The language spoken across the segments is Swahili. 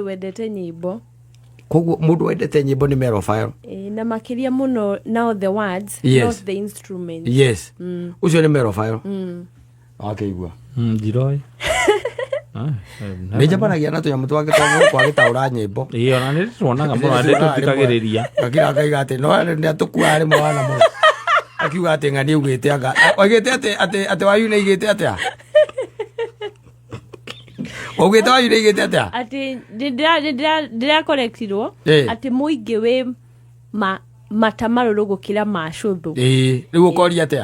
wendete nyimbo koguo mundu wendete nyimbo ni merophile na makiria muno now the words not the instruments yes ucio ni merophile akaigua njiroi nijapanagia na tunyamu twake twa kwa gitaura nyimbo ona ni tuonaga muno ndi tutikagiriria akira akaiga ati no ni atukua ari mwana muno akiuga ati ngani ugite anga oigite ati wayu ni igite ati ogite wayu ni igite ati ati ndira correctirwo ati muingi we matamaruru gukira macuthu riu ukoria ati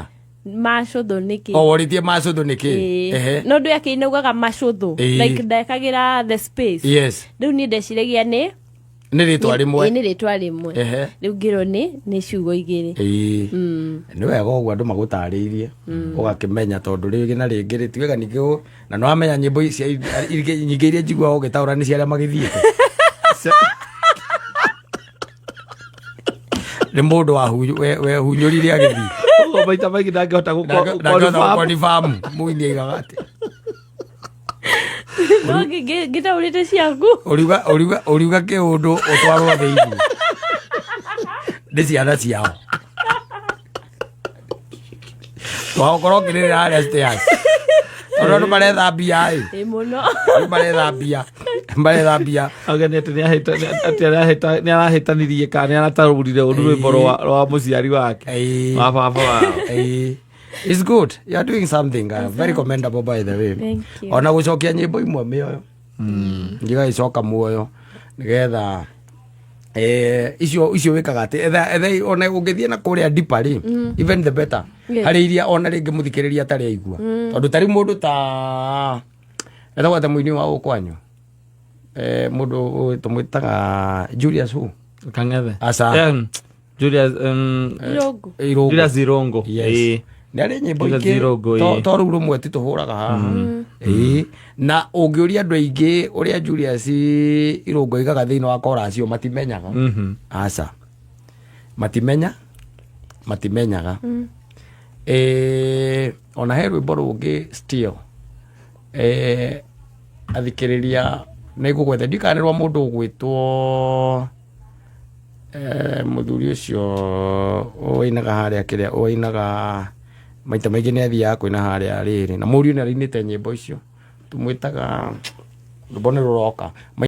macuthu niki woritie macuthu niki no ndu yake inaugaga macuthu like ndekagira the space yes riu ni ndeciragia ni ritwa rimwe ni ritwa rimwe riu ngiro ni ciugo igiri ni wega uguo andu magutariirie ugakimenya tondu ringi na ringi ritiwega ningi na no amenya nyimbo ici nyingi iria njigua ugitaura ni ciaria magithiite ni mundu we hunyurire agithii maita maingi ndangihota gukonifamu muini aigaga ati no gitaurite ciaku uriuga kiundu utwarwo thiini ni ciana ciao twakorwo ngirira aria stairs ono no marethambia muno marethambia ageni ati ni arahitanirie kana ni aratarurire rwimbo rwa muciari wake wa baba wao it's good you are doing something very commendable by the way thank you ona gucokia nyimbo imwe mioyo ngiga icoka muoyo nigetha icio wikaga ati etha ona ungithie na kuria dipari even the better hari iria ona ringi muthikiriria atari aigua tondu tari mundu ta etha ta muini wa ukwanyu mundu tumwitaga Julius who Kangethe asa Julius Irongo nari nyimbo ingi to ru rumwe ti tuhuraga haha na ungiuria andu aingi uria Julius Irongo igaga thiini wa chorus yo matimenyaga asa matimenyaga ona he rwimbo rungi still athikiriria nigugwetha ndikanirwa mundu ugwitwo muthuri ucio oinaga haria kiria oinaga maita maingi ni athiaga kwina haria riri na muriu ni arinite nyimbo icio tumwitaga rubone ruroka